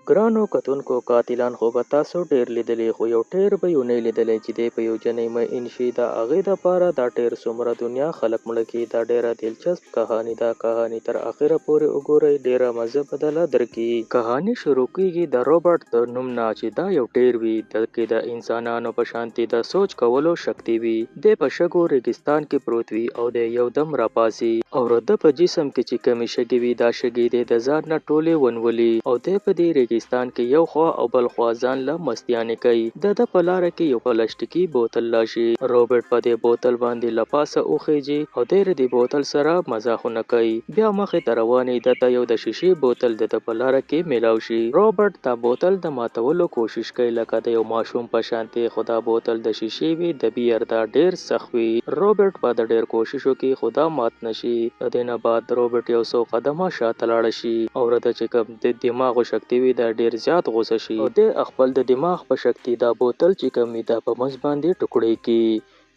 ګرانو کتونکو قاتلان خو به تاسو ډیر لیدلی خو یو ټیر به یو نه لیدلی چې دی په یو جنۍ مین شي د هغې دپاره دا ټیر څومره دنیا خلک مړه کړي دا ډیره دلچسپ کهاني ده. کهاني تر اخره پورې وګورئ ډیره مزه به درله درکړي. کهاني شروع کیږي د روبرټ د نوم نه چې دا یو ټیر وي دلکې د انسانانو په شانتي د سوچ کولو شکتي وي. دی په شګو ریګستان کې پروت وي او دی یو دم راپاسي او د په جسم کې چې کمې شګې وي دا شګې دی د ځان نه ټولې ونولي او دی په دې ریګستان کې یو خوا او بل خوا ځان له مستیانې کوي. د په لاره کې یو پلاستیکي بوتل راشي. روبرټ په دې بوتل باندې له پاسه وخیږي او دی د بوتل سره مزاحونه کوي. بیا مخې ته روانې دته یو د شیشې بوتل د په لاره کې میلاو شي. روبرټ دا بوتل د ماتولو کوشش کوي لکه د یو ماشوم په شانتي خو دا بوتل د شیشې وي د بیر دا ډیر سخت وي. روبرټ په د ډیر کوشش وکړي خو دا مات نشي. د دې نه بعد روبرټ یو څو قدمه شاته لاړ شي او د چې کوم د دماغ شکتي وي دا ډیر زیات غوسه شي او د خپل د دماغ په شکتي دا بوتل چې کوم دا په منځ باندې ټوکړي کی.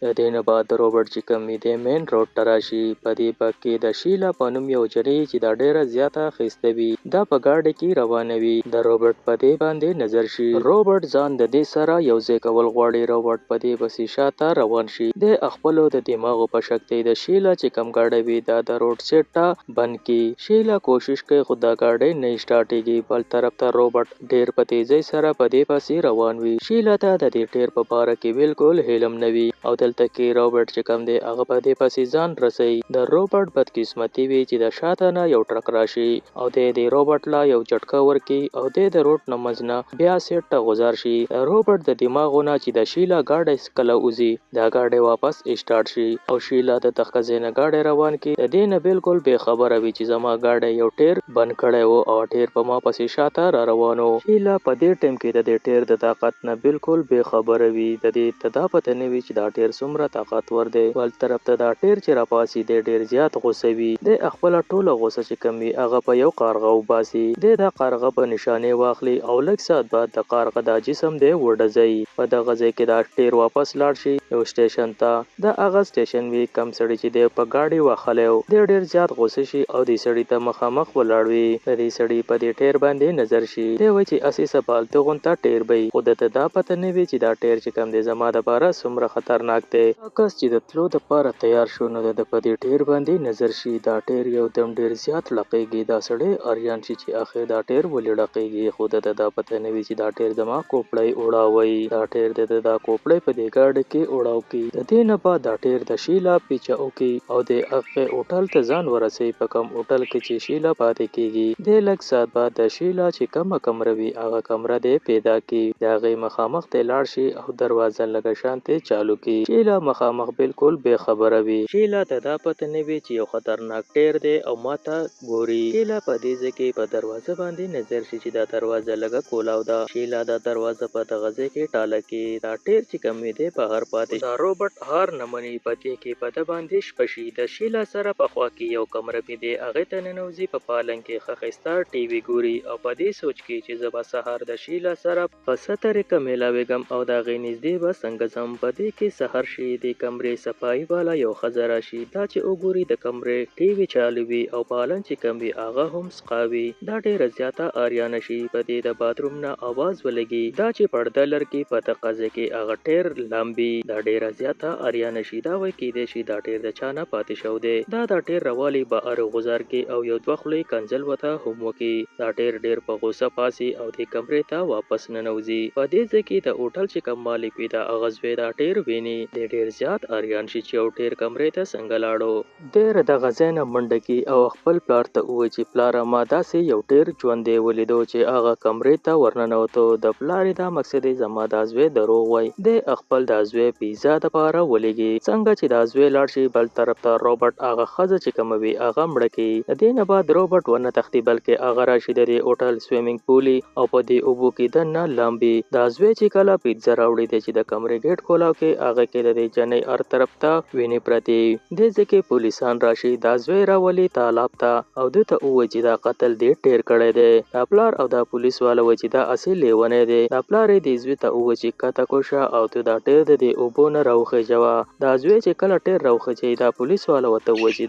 د دې نه بعد روبرټ چې کوم دی مین روډ ته راشي. په دې کې د شیلا په نوم یو جنۍ چې دا ډیره زیاته ښایسته وي دا په ګاډي کې روانه وي. د روبرټ په دې باندې نظر شي. روبرټ ځان د دې سره یو ځای کول غواړي. روبرټ په دې پسې شاته روان شي. د خپلو د دماغو په شکتي د شیلا چې کوم ګاډی وي دا د روډ سیټ ته بند کی. شیلا کوشش کوي خو دا ګاډی نه سٹارټېږي. بل طرف ته روبرټ ډیر په تیزۍ سره په دې پسې روان وي. شیلا ته د دې ټیر په باره کې بالکل هیلم نه وي او دلته کې روبرټ چې کوم دی هغه په دې پسې ځان رسوي. د روبرټ بدقسمتي وي چې د شاته نه یو ټرک راشي او د روبرټ لا یو جټکه ورکي او د روډ نه منځ نه بیا سیټ ته غوځار شي. روبرټ د دماغونه چې د شیلا ګاډی کله وځي دا ګاډی واپس سٹارټ شي او شیلا د تخزې نه ګاډی روان کی. د دې نه بالکل بے خبره وي چې زما ګاډی یو ټیر بند کړی وو او ټیر په ما پسې شاته را روانو. شیلا په دې ټیم کې د دې ټیر د طاقت نه بالکل بے خبره وي. د دې تدا پته نه وي چې دا ټیر څومره طاقتور دی. بل طرف ته دا ټیر چې راپاسي دی ډیر زیات غوسه وي. د خپل ټوله غوسه چې کم وي هغه په یو قارغه وباسي. د قارغه په نشانه واخلي او لږ ساعت بعد د قارغه دا جسم دی وډځي. په دغه ځای کې دا ټیر واپس لاړ شي یو سټیشن ته. د هغه سټیشن وی کم سړی چې دی په گاډي واخلو د ډیر زیات غوسه شي او د سړی ته مخامخ ولاړ وي. د دې سړی په دې ټیر باندې نظر شي. دی وایي چې اسی سپال ته غونټه ټیر وي خو د دا پته نه وي چې دا ټیر چې کم دی زما د باره څومره خطرناک دی. کس چې د تلو د پاره تیار شو نو د په دې ټیر باندې نظر شي. دا ټیر یو دم ډیر زیات لقېږي. دا سړی اریان شي چې اخر دا ټیر ولې لقېږي خو د دا پته نه وي چې دا ټیر زما کوپړی وړاوي. دا ټیر د دا کوپړی په دې ګاډي کې وړاو کی. د دې نه بعد دا ټیر د شیلا پیچا اوکی او د هغه هوټل ته ځان ورسي. په کوم هوټل کې چې شیلا پاتې کیږي. د لږ ساعت بعد د شیلا چې کومه کمره وي هغه کمره دی پیدا کی. دا غي مخامخ ته لاړ شي او دروازه لګه شانته چالو کی. شیلا مخامخ بالکل بے خبره وي. شیلا ته دا پته نه وي چې یو خطرناک ټیر دی او ماته ګوري. شیلا په دې ځکه په دروازه باندې نظر شي چې دا دروازه لګه کولاو ده. شیلا دا دروازه په دغه کې ټاله کی. دا ټیر چې کم دی په هر پاتې دا روبرټ هار نمنې پاتې کې په د باندې شپشي. د شیلا سره په خوا کې یو کمره پی دی هغه ته ننوځي. په پالنګ کې خخېستا ټي وي ګوري او په دې سوچ کې چې زبا سحر د شیلا سره په سترې کملاويګم او دا غي نږدې به څنګه زم. په دې کې سحر شي د کمرې صفای والا یو خزر شي. دا چې وګوري د کمرې ټي وي چالو وي او پالن چې کم وي هغه هم سقاوي. دا ډیره زیاته اریان شي. په دې د باتروم نه आवाज ولګي. دا چې پرده لرکی په تقاضه کې هغه ټیر لامبي. دا ډیره زیاته اریان شي. دا وای کې دی شي دا ټیر د چانه پاتې شو دی. دا ټیر روالی به ار غزار کې او یو دوخلې کنزل وته هم وکي. دا ټیر ډیر په غوسه پاسي او د کمرې ته واپس ننوځي. په دې ځکه د هوټل چې کوم مالک وي دا اغزوي دا ټیر ویني. د ډیر زیات اریان شي چې یو ټیر کمرې ته څنګه لاړو. ډیر د غزنه منډه کې او خپل پلار ته وای چې پلار ما داسې یو ټیر ژوند دی ولیدو چې هغه کمرې ته ورننوتو. د پلار دا مقصد زما د ازوي دروغ وای. د خپل د ازوي پیزا د پاره ولګي. څنګه چې د ازوي لاړ شي بل طرف ته روبرټ هغه خزه چې کوموي هغه مړ کی. د دې نه بعد روبرټ ونه تختی بلکې هغه راشي د هوټل سویمینګ پولی او په دې اوبو کې د نه لامبي. د ازوي چې کله پیزا راوړي دی چې د کمرې ګیټ کولاو کې هغه کې کې د دې جنۍ هر طرف ته وینې پرتې دې ځکه پولیسان راشي دا زوی راولي تالاب ته او دوی ته ووایي چې دا قتل دې ټیر کړی دی. دا پلار او دا پولیس والا وایي چې دا اصل لیونی دی. دا پلار یې دې زوی ته ووایي چې کته کوشه او ته دا ټیر د دې اوبو نه راوخیژوه. دا زوی چې کله ټیر راوخیژوي دا پولیس والا ورته ووایي چې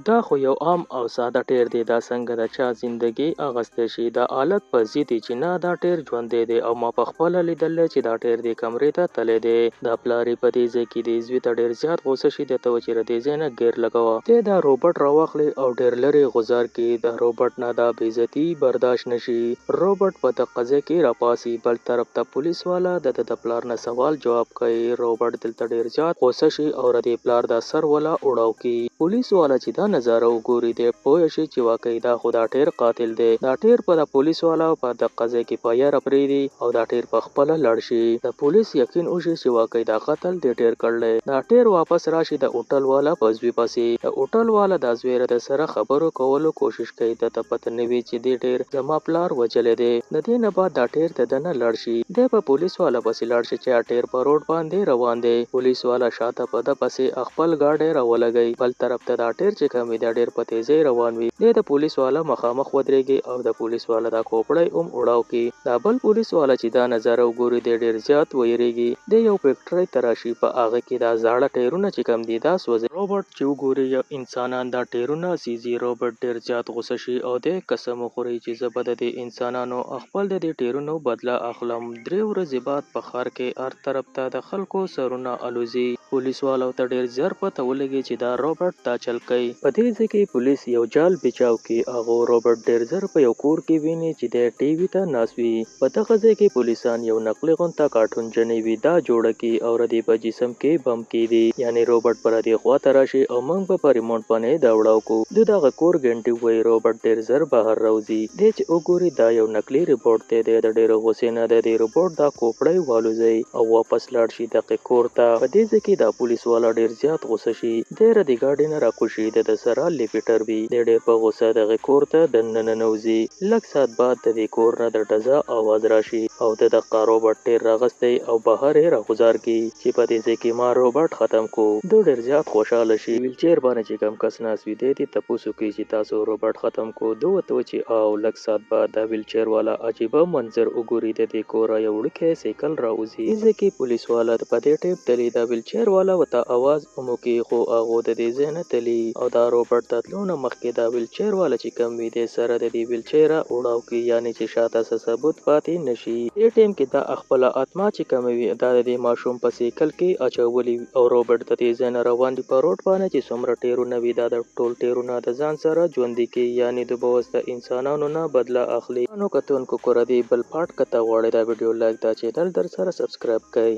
دا خو یو عام او ساده ټیر دی، دا څنګه د چا زندګي اغستی شي. دا حالت په ضد دی چې نه دا ټیر ژوندی دی او ما پخپله لیدلی چې دا ټیر دې کمرې ته تللی دی. دا پلار یې په دې ځای کې دې زوی ته ډېر زیات غوسه شي. درته وایي چې له دې ځای نه ګیر لګوه. دی دا روبوټ راواخلي او ډېر لرې غوځار کړي. د روبوټ نه دا بېعزتي برداشت نشي. روبوټ په دغه ځای کې راپاسي. بل طرف ته پولیس والا د پلار نه سوال جواب کوي. روبوټ دلته ډېر زیات غوسه شي او د پلار دا سر ولا اوړاو کړي. پولیس والا چې دا نظاره وګوري دی پوه شي چې واقعي دا خو دا ټیر قاتل دی. دا ټیر په د پولیس والا په دغه ځای کې په یاره پرېږدي او دا ټیر په خپله لاړ شي. د پولیس یقین وشي چې واقعي دا قتل دې ټیر کړلی. دا ټیر واپس راشي د هوټل والا په زوی پسې. د هوټل والا دا زوی د سره خبرو کولو کوشش کوي. دته پته نه وي چې دې ټیر زما پلار وجلی دی. د دې نه بعد دا ټیر ته دننه لاړ شي. دی په پولیس والا پسې لاړ شي چې ټیر په روډ باندې روان دی. پولیس والا شاته په ده پسې خپل ګاډی راولګوي. بل طرف ته دا ټیر چې کوم دی ډېر په تیزۍ روان وي. دی د پولیس والا مخامخ ودرېږي او د پولیس والا دا کوپړی هم اوړاو کړي. دا بل پولیس والا چې دا نظاره وګوري دی ډېر زیات ویریږي. دی یو فیکټرۍ ته راشي په هغه کې دا زاړه ټیرونه چې کوم دي دا سوځي. روبوټ چې وګوري یو انسانان دا ټیرونه سیزي. روبوټ ډېر زیات غوسه شي او دی قسم وخوري چې زه به د دې انسانانو خپل د دې ټیرونو بدله اخلم. 3 ورځې بعد په ښار کې هر طرف ته د خلکو سرونه الوزي. پولیس والو ته ډېر زر پته ولګي چې دا روبوټ دا چل کوي. په دې ځای کې پولیس یو جال بچاو کړي. هغه روبوټ ډېر زر په یو کور کې ویني چې دی ټي وي ته ناست وي. په دغه ځای کې پولیسان یو نقلي غونته کارټون جنۍ وي دا جوړه کړي او د دې په جسم کې بم کېږدي. یعنې روبوټ پر دې خواته راشي او موږ به په ریموټ باندې دا وړاو کړو. د دغه کور ګنټې ووایي روبوټ ډېر زر بهر راوځي. دی چې وګوري دا یو نقلي روبوټ دی. دی د ډېرو غوسې نه د دې روبوټ دا کوپړی والوځي او واپس لاړ شي دغه کور ته. په دې ځای کې دا پولیس والا ډېر زیات غوسه شي. دی د دې ګاډي نه راکوشي. د سره لیفټر وي. دی ډېر په غوسه دغه کور ته دننه ننوځي. لږ ساعت بعد د دې کور نه د ډزه آواز راشي او د دغه روبوټ ټیر راغستی او بهر یې راغوځار کړي چې په دې ځای کې ما روبوټ ختم کو. ده ډېر زیات خوشحاله شي. ویلچیر باندې چې کوم کس ناست وي دی تپوس وکړي چې تاسو روبوټ ختم کو. ده ورته وایي چې او لږ ساعت بعد دا ویلچیر والا عجیبه منظر وګوري. د دې کوره یو وړوکی سایکل راوځي. دې ځای کې پولیس والا په دې ټیپ تلي. دا ویلچیر والا ورته آواز هم وکړي خو هغه د دې ځای نه تلي او دا روبوټ د تلو نه مخکې دا ویلچیر والا چې کوم وي دی سره د دې ویلچیره اوړاو کړي. یعنې چې شاته څه ثبوت پاتې نشي. دې ټیم کې دا خپله اتما چې کومه وي دا د دې ماشوم په سایکل کې اچولي او روبوټ د دې ځای نه روان دي په روډ باندې چې څومره ټیرونه وي دا د ټول ټیرونه د ځان سره ژوندي کوي. یعنې د به اوس د انسانانو نه بدله اخلي. نو کتونکو کره دی بل پارټ کته غواړئ دا ویډیو لایک دا چینل در سره سبسکرایب کړئ.